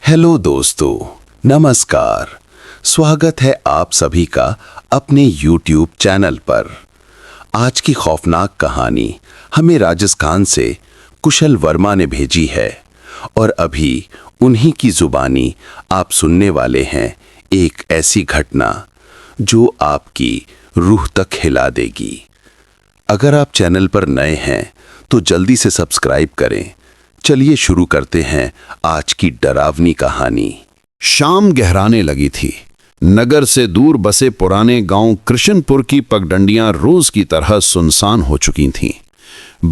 Hello दोस्तों, नमस्कार। स्वागत है आप सभी का अपने YouTube चैनल पर। आज की खौफनाक कहानी हमें राजस्थान से कुशल वर्मा ने भेजी है और अभी उन्हीं की जुबानी आप सुनने वाले हैं एक ऐसी घटना जो आपकी रूह तक हिला देगी। अगर आप चैनल पर नए हैं तो जल्दी से सब्सक्राइब करें। चलिए शुरू करते हैं आज की डरावनी कहानी। शाम गहराने लगी थी। नगर से दूर बसे पुराने गांव कृष्णपुर की पगडंडियां रोज की तरह सुनसान हो चुकी थीं।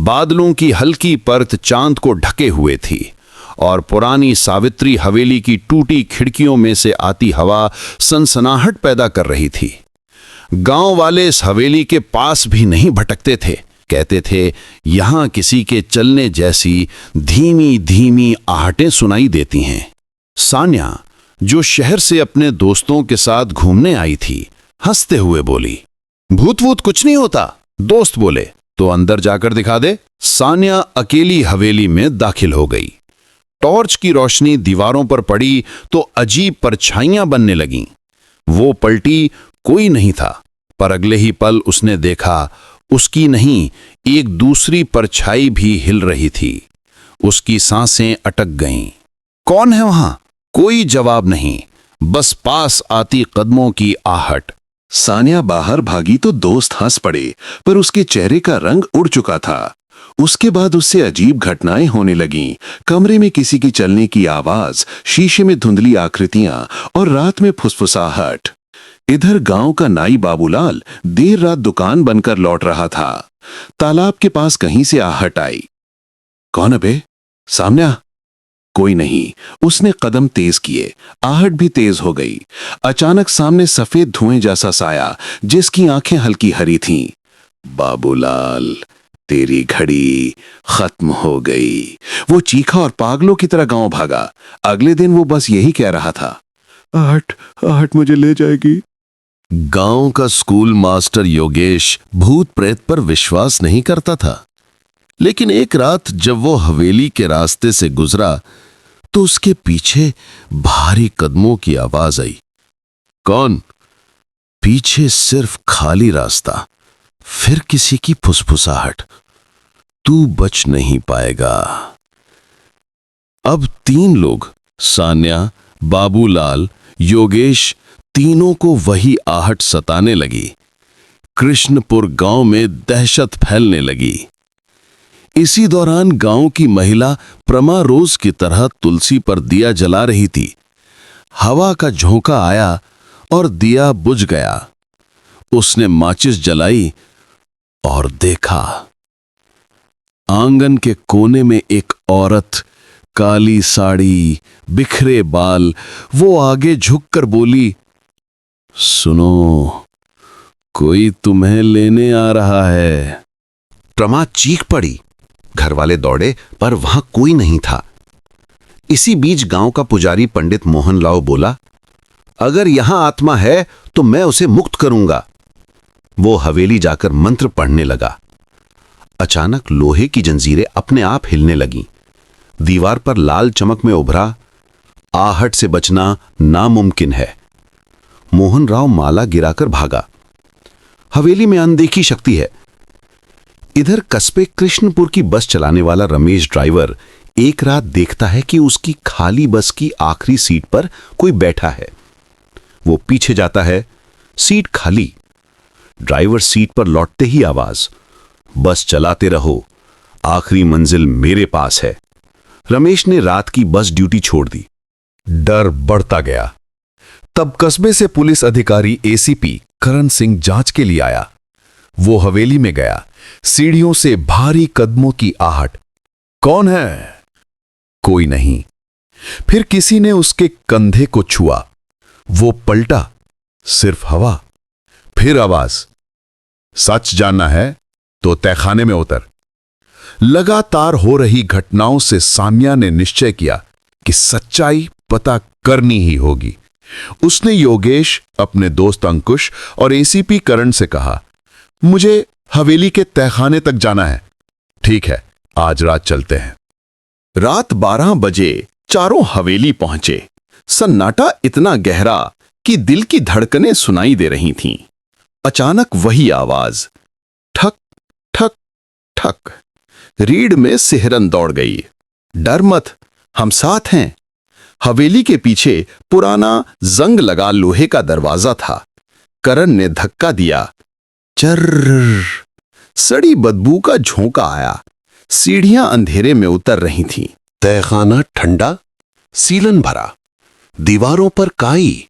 बादलों की हल्की परत चांद को ढके हुए थी और पुरानी सावित्री हवेली की टूटी खिड़कियों में से आती हवा सनसनाहट पैदा कर रही थी। गांव वाले इस हवेली के पास भी नहीं भटकते थे। कहते थे यहां किसी के चलने जैसी धीमी धीमी आहटें सुनाई देती हैं। सान्या, जो शहर से अपने दोस्तों के साथ घूमने आई थी, हंसते हुए बोली, भूत वूत कुछ नहीं होता। दोस्त बोले, तो अंदर जाकर दिखा दे। सान्या अकेली हवेली में दाखिल हो गई। टॉर्च की रोशनी दीवारों पर पड़ी तो अजीब परछाइयां बनने लगीं। वो पलटी, कोई नहीं था, पर अगले ही पल उसने देखा उसकी नहीं, एक दूसरी परछाई भी हिल रही थी। उसकी सांसें अटक गईं। कौन है वहां? कोई जवाब नहीं, बस पास आती कदमों की आहट। सान्या बाहर भागी तो दोस्त हंस पड़े, पर उसके चेहरे का रंग उड़ चुका था। उसके बाद उससे अजीब घटनाएं होने लगीं। कमरे में किसी की चलने की आवाज, शीशे में धुंधली आकृतियां और रात में फुसफुसाहट। इधर गांव का नाई बाबूलाल देर रात दुकान बनकर लौट रहा था। तालाब के पास कहीं से आहट आई। कौन है बे? सामने? कोई नहीं। उसने कदम तेज किए, आहट भी तेज हो गई। अचानक सामने सफेद धुएं जैसा साया, जिसकी आंखें हल्की हरी थीं। बाबूलाल, तेरी घड़ी खत्म हो गई। वो चीखा और पागलों की तरह गांव भागा। अगले दिन वो बस यही कह रहा था, आहट मुझे ले जाएगी। गांव का स्कूल मास्टर योगेश भूत प्रेत पर विश्वास नहीं करता था, लेकिन एक रात जब वो हवेली के रास्ते से गुजरा तो उसके पीछे भारी कदमों की आवाज आई। कौन? पीछे सिर्फ खाली रास्ता, फिर किसी की फुसफुसाहट, तू बच नहीं पाएगा। अब 3 लोग, सान्या, बाबूलाल, योगेश, तीनों को वही आहट सताने लगी। कृष्णपुर गांव में दहशत फैलने लगी। इसी दौरान गांव की महिला प्रमा रोज की तरह तुलसी पर दिया जला रही थी। हवा का झोंका आया और दिया बुझ गया। उसने माचिस जलाई और देखा, आंगन के कोने में एक औरत, काली साड़ी, बिखरे बाल। वो आगे झुककर बोली, सुनो, कोई तुम्हें लेने आ रहा है। प्रमा चीख पड़ी। घर वाले दौड़े, पर वहां कोई नहीं था। इसी बीच गांव का पुजारी पंडित मोहनलाल बोला, अगर यहां आत्मा है तो मैं उसे मुक्त करूंगा। वो हवेली जाकर मंत्र पढ़ने लगा। अचानक लोहे की जंजीरें अपने आप हिलने लगीं। दीवार पर लाल चमक में उभरा, आहट से बचना नामुमकिन है। मोहनराव माला गिराकर भागा। हवेली में अनदेखी शक्ति है। इधर कस्बे कृष्णपुर की बस चलाने वाला रमेश ड्राइवर एक रात देखता है कि उसकी खाली बस की आखिरी सीट पर कोई बैठा है। वो पीछे जाता है, सीट खाली। ड्राइवर सीट पर लौटते ही आवाज, बस चलाते रहो, आखिरी मंजिल मेरे पास है। रमेश ने रात की बस ड्यूटी छोड़ दी। डर बढ़ता गया। तब कस्बे से पुलिस अधिकारी एसीपी करण सिंह जांच के लिए आया। वो हवेली में गया। सीढ़ियों से भारी कदमों की आहट। कौन है? कोई नहीं। फिर किसी ने उसके कंधे को छुआ। वो पलटा, सिर्फ हवा। फिर आवाज, सच जानना है तो तहखाने में उतर। लगातार हो रही घटनाओं से सान्या ने निश्चय किया कि सच्चाई पता करनी ही होगी। उसने योगेश, अपने दोस्त अंकुश और एसीपी करण से कहा, मुझे हवेली के तहखाने तक जाना है। ठीक है, आज रात चलते हैं। रात 12 बजे चारों हवेली पहुंचे। सन्नाटा इतना गहरा कि दिल की धड़कनें सुनाई दे रही थीं। अचानक वही आवाज, ठक ठक ठक। रीढ़ में सिहरन दौड़ गई। डर मत, हम साथ हैं। हवेली के पीछे पुराना जंग लगा लोहे का दरवाजा था। करण ने धक्का दिया। चर्र, सड़ी बदबू का झोंका आया। सीढ़ियां अंधेरे में उतर रही थीं। तहखाना ठंडा, सीलन भरा, दीवारों पर काई,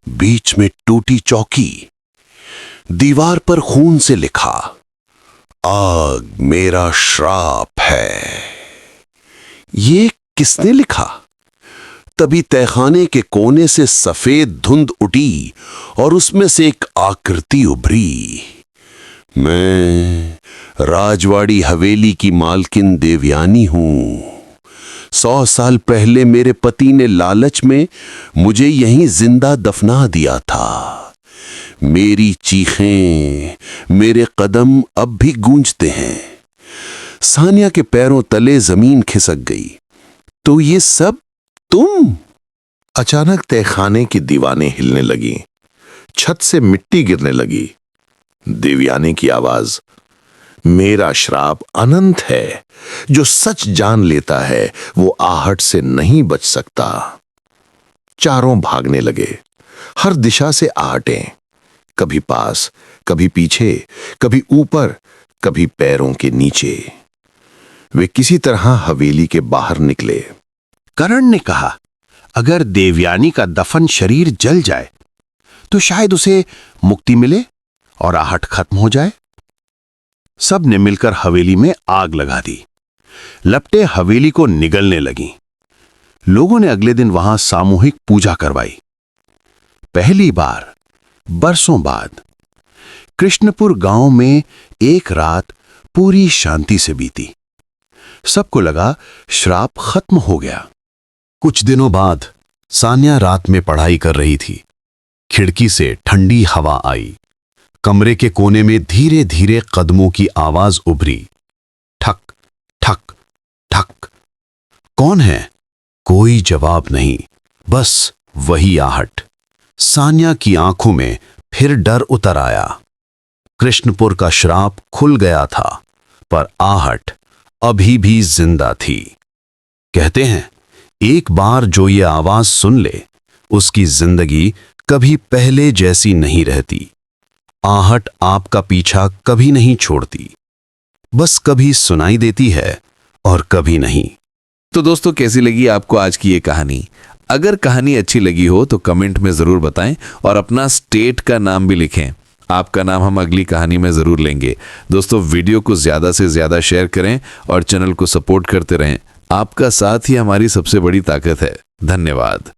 बीच में टूटी चौकी। दीवार पर खून से लिखा, आग मेरा श्राप है। ये किसने लिखा? तभी तहखाने के कोने से सफेद धुंध उठी और उसमें से एक आकृति उभरी। मैं राजवाड़ी हवेली की मालकिन देवयानी हूं। 100 साल पहले मेरे पति ने लालच में मुझे यहीं जिंदा दफना दिया था। मेरी चीखें, मेरे कदम अब भी गूंजते हैं। सानिया के पैरों तले जमीन खिसक गई। तो ये सब तुम? अचानक तहखाने की दीवानें हिलने लगी। छत से मिट्टी गिरने लगी। देवयानी की आवाज, मेरा श्राप अनंत है। जो सच जान लेता है वो आहट से नहीं बच सकता। चारों भागने लगे। हर दिशा से आहटें, कभी पास, कभी पीछे, कभी ऊपर, कभी पैरों के नीचे। वे किसी तरह हवेली के बाहर निकले। करण ने कहा, अगर देवयानी का दफन शरीर जल जाए तो शायद उसे मुक्ति मिले और आहट खत्म हो जाए। सब ने मिलकर हवेली में आग लगा दी। लपटें हवेली को निगलने लगीं। लोगों ने अगले दिन वहां सामूहिक पूजा करवाई। पहली बार बरसों बाद कृष्णपुर गांव में एक रात पूरी शांति से बीती। सबको लगा श्राप खत्म हो गया। कुछ दिनों बाद सान्या रात में पढ़ाई कर रही थी। खिड़की से ठंडी हवा आई। कमरे के कोने में धीरे धीरे कदमों की आवाज उभरी। ठक ठक ठक। कौन है? कोई जवाब नहीं, बस वही आहट। सान्या की आंखों में फिर डर उतर आया। कृष्णपुर का श्राप खुल गया था, पर आहट अभी भी जिंदा थी। कहते हैं, एक बार जो ये आवाज सुन ले, उसकी जिंदगी कभी पहले जैसी नहीं रहती। आहट आपका पीछा कभी नहीं छोड़ती, बस कभी सुनाई देती है और कभी नहीं। तो दोस्तों, कैसी लगी आपको आज की ये कहानी? अगर कहानी अच्छी लगी हो तो कमेंट में ज़रूर बताएं और अपना स्टेट का नाम भी लिखें। आपका नाम हम अगली कहानी में ज़रूर लेंगे। दोस्तों, वीडियो को ज़्यादा से ज़्यादा शेयर करें और चैनल को सपोर्ट करते रहें। आपका साथ ही हमारी सबसे बड़ी ताकत है। धन्यवाद।